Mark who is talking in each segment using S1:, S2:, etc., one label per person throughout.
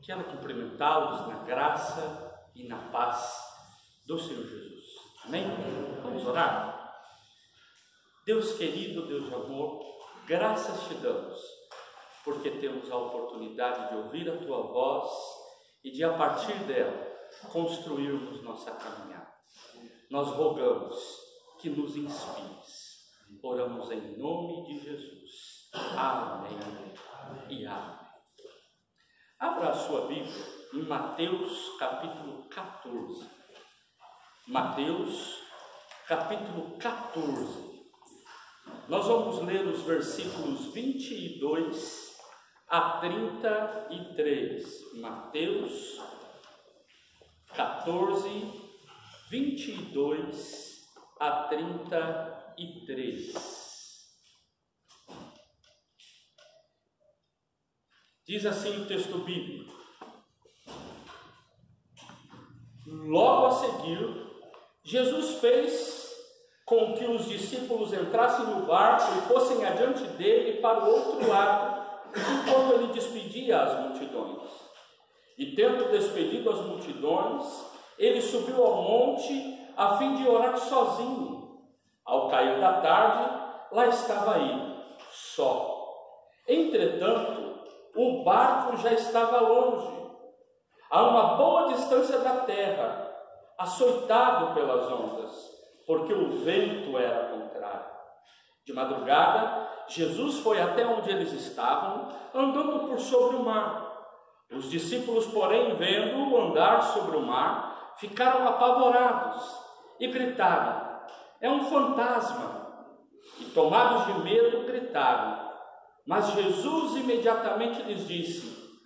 S1: Quero cumprimentá-los na graça e na paz do Senhor Jesus. Amém? Vamos orar? Deus querido, Deus de amor, graças te damos, porque temos a oportunidade de ouvir a Tua voz e de, a partir dela, construirmos nossa caminhada. Nós rogamos que nos inspires. Oramos em nome de Jesus. Amém e amém. Abra a sua Bíblia em Mateus capítulo 14. Mateus capítulo 14. Nós vamos ler os versículos 22 a 33. Mateus 14, 22 a 33. Diz assim o texto bíblico: logo a seguir, Jesus fez com que os discípulos entrassem no barco e fossem adiante dele para o outro lado, enquanto ele despedia as multidões. E tendo despedido as multidões, ele subiu ao monte a fim de orar sozinho. Ao cair da tarde, lá estava ele, só. Entretanto, o barco já estava longe, a uma boa distância da terra, açoitado pelas ondas, porque o vento era contrário. De madrugada, Jesus foi até onde eles estavam, andando por sobre o mar. Os discípulos, porém, vendo-o andar sobre o mar, ficaram apavorados e gritaram: é um fantasma! E tomados de medo, gritaram. Mas Jesus imediatamente lhes disse: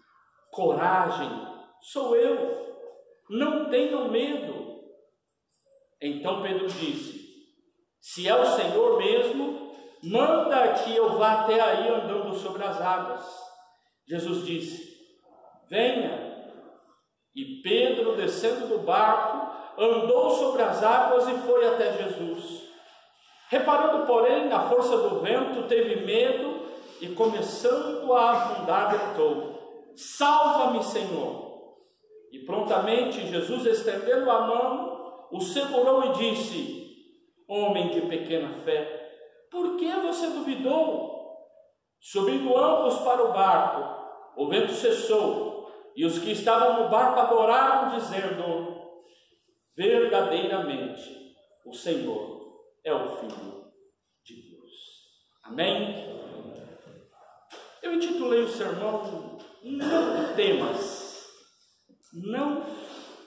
S1: coragem, sou eu, não tenham medo. Então Pedro disse: se é o Senhor mesmo, manda que eu vá até aí andando sobre as águas. Jesus disse: venha. E Pedro, descendo do barco, andou sobre as águas e foi até Jesus. Reparando, porém, na força do vento, teve medo e, começando a afundar, gritou: salva-me, Senhor! E prontamente Jesus, estendendo a mão, o segurou e disse: homem de pequena fé, por que você duvidou? Subindo ambos para o barco, o vento cessou, e os que estavam no barco adoraram, dizendo: verdadeiramente o Senhor é o Filho de Deus. Amém? Eu intitulei o sermão: não temas, não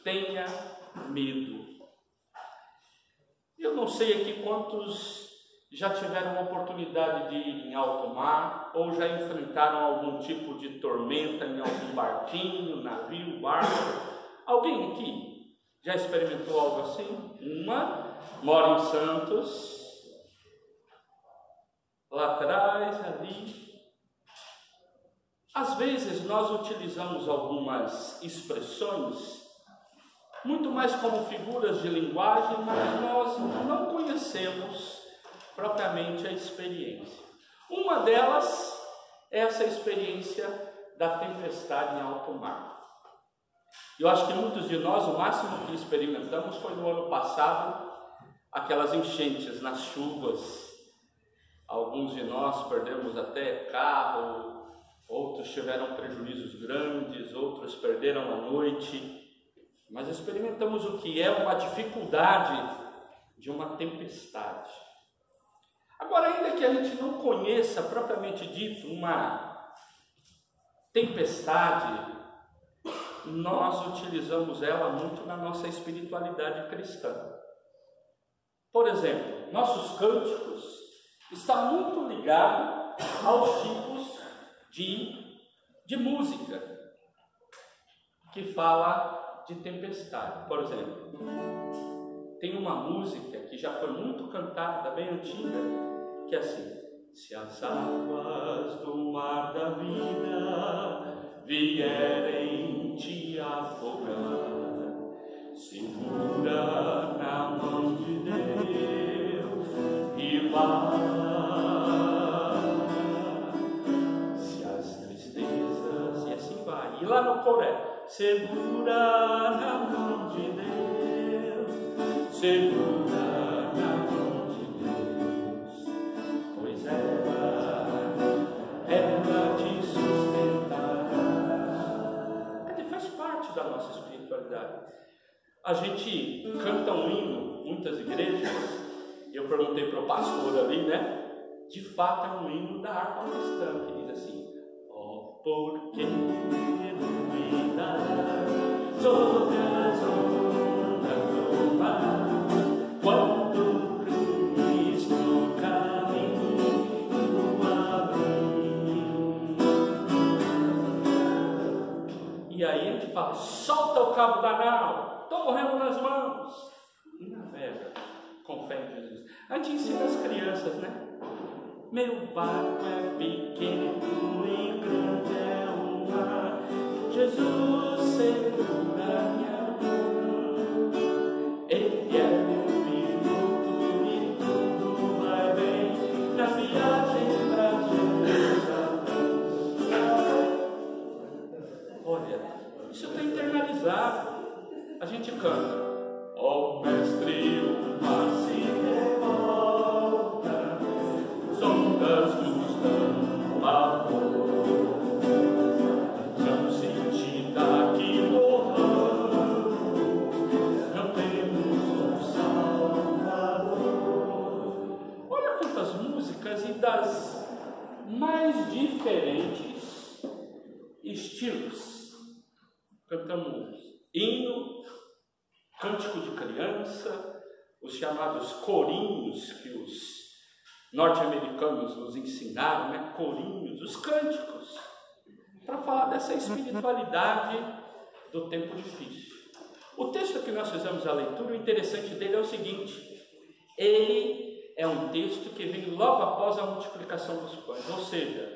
S1: tenha medo. Eu não sei aqui quantos já tiveram a oportunidade de ir em alto mar, ou já enfrentaram algum tipo de tormenta em algum barquinho, navio, barco. Alguém aqui já experimentou algo assim? Uma mora em Santos, lá atrás, ali. Às vezes nós utilizamos algumas expressões muito mais como figuras de linguagem, mas nós não conhecemos propriamente a experiência. Uma delas é essa experiência da tempestade em alto mar. Eu acho que muitos de nós, o máximo que experimentamos foi no ano passado, aquelas enchentes nas chuvas. Alguns de nós perdemos até carro, outros tiveram prejuízos grandes, outros perderam a noite, mas experimentamos o que é uma dificuldade de uma tempestade. Agora, ainda que a gente não conheça propriamente dito uma tempestade, nós utilizamos ela muito na nossa espiritualidade cristã. Por exemplo, nossos cânticos estão muito ligados aos tipos de música que fala de tempestade. Por exemplo, tem uma música que já foi muito cantada, bem antiga, que é assim: se as águas do mar da vida vierem te afogar, segura na mão de Deus e vá. Se as tristezas, e assim vai, E lá no Coré, segura na mão de Deus, segura na mão de Deus, pois ela te sustentará. Ele faz parte da nossa espiritualidade. A gente canta um hino, muitas igrejas, eu perguntei para o pastor ali, né? De fato é um hino da harpa cristã, que diz assim: ó, porque cuidar sobre as ondas do mar, quando Cristo caminho abrir. E aí a gente fala: solta o cabo da nau, estou morrendo nas mãos, e navega com fé em Jesus. A gente ensina as crianças, né? Meu barco é pequeno e grande é o mar, Jesus segura minha mão. Ele é meu piloto e tudo vai bem na viagem pra Jerusalém. Olha, isso está internalizado. A gente canta: ó mestre, o mar se revolta, ondas nos dão pavor, não senti daqui morrão, não temos um Salvador. Olha quantas músicas e das mais diferentes estilos. Cantamos hino, cântico de criança, os chamados corinhos que os norte-americanos nos ensinaram, né? Corinhos, os cânticos, para falar dessa espiritualidade do tempo difícil. O texto que nós fizemos a leitura, o interessante dele é o seguinte: ele é um texto que vem logo após a multiplicação dos pães, ou seja,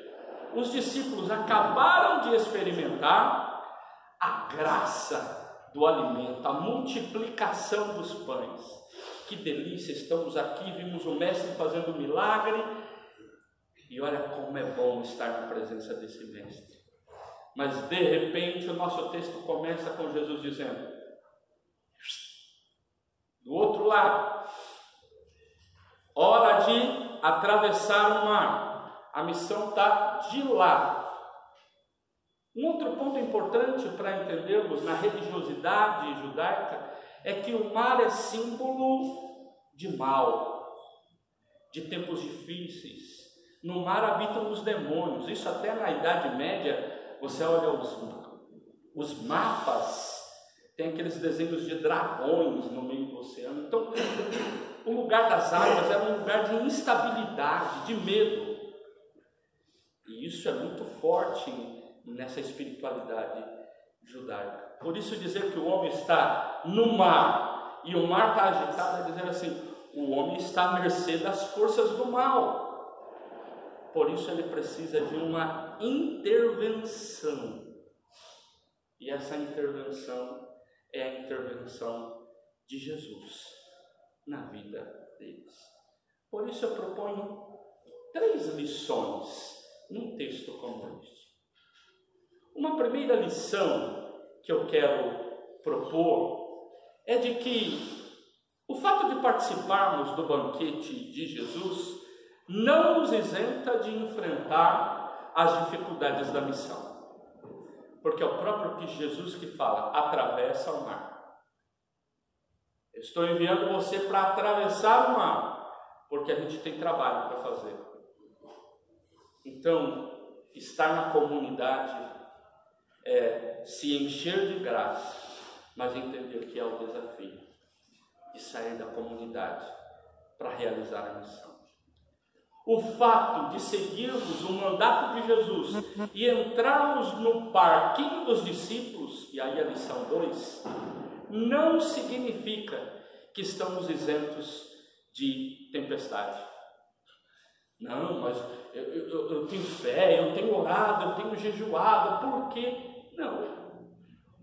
S1: os discípulos acabaram de experimentar a graça do alimento, a multiplicação dos pães. Que delícia, estamos aqui, vimos o mestre fazendo um milagre, e olha como é bom estar na presença desse mestre. Mas de repente o nosso texto começa com Jesus dizendo: do outro lado, hora de atravessar o mar, a missão está de lá. Um outro ponto importante para entendermos na religiosidade judaica é que o mar é símbolo de mal, de tempos difíceis. No mar habitam os demônios. Isso até na Idade Média, você olha os mapas, tem aqueles desenhos de dragões no meio do oceano. Então, o lugar das águas era um lugar de instabilidade, de medo. E isso é muito forte nessa espiritualidade judaica. Por isso dizer que o homem está no mar e o mar está agitado é dizer assim: o homem está à mercê das forças do mal. Por isso ele precisa de uma intervenção. E essa intervenção é a intervenção de Jesus na vida deles. Por isso eu proponho 3 lições num texto como este. Uma primeira lição que eu quero propor é de que o fato de participarmos do banquete de Jesus não nos isenta de enfrentar as dificuldades da missão. Porque é o próprio Jesus que fala: atravessa o mar. Eu estou enviando você para atravessar o mar, porque a gente tem trabalho para fazer. Então, estar na comunidade é se encher de graça, mas entender que é o desafio de sair da comunidade para realizar a missão. O fato de seguirmos o mandato de Jesus e entrarmos no parquinho dos discípulos, e aí a lição 2, não significa que estamos isentos de tempestade. Não, mas eu tenho fé, eu tenho orado, eu tenho jejuado, por quê? Não.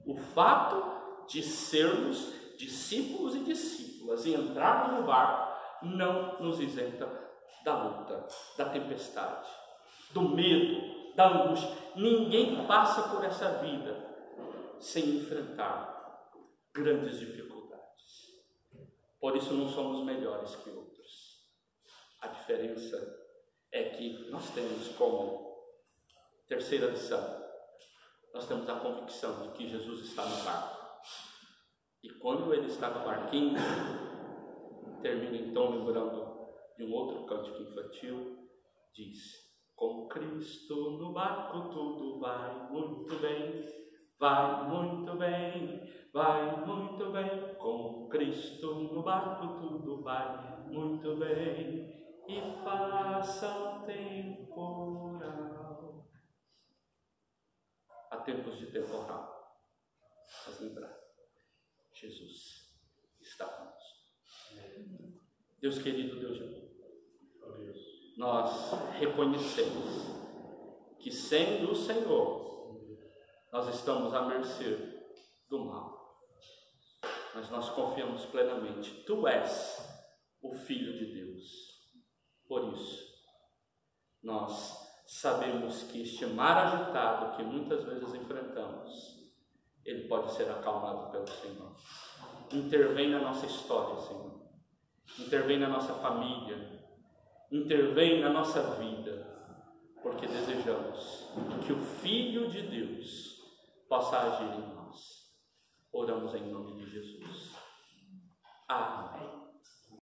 S1: O fato de sermos discípulos e discípulas e entrarmos no barco não nos isenta da luta, da tempestade, do medo, da angústia. Ninguém passa por essa vida sem enfrentar grandes dificuldades. Por isso não somos melhores que outros. A diferença é que nós temos como terceira lição, nós temos a convicção de que Jesus está no barco. E quando ele está no barquinho, termina então lembrando de um outro cântico infantil, diz: com Cristo no barco tudo vai muito bem, vai muito bem, vai muito bem. Com Cristo no barco tudo vai muito bem, e passa o temporal. Há tempos de temporal, mas lembrar, Jesus está conosco. Deus querido, Deus de amor, nós reconhecemos que sem o Senhor nós estamos à mercê do mal, mas nós confiamos plenamente, Tu és o Filho de Deus. Por isso nós sabemos que este mar agitado que muitas vezes enfrentamos, ele pode ser acalmado pelo Senhor. Intervém na nossa história, Senhor. Intervém na nossa família. Intervém na nossa vida. Porque desejamos que o Filho de Deus possa agir em nós. Oramos em nome de Jesus. Amém.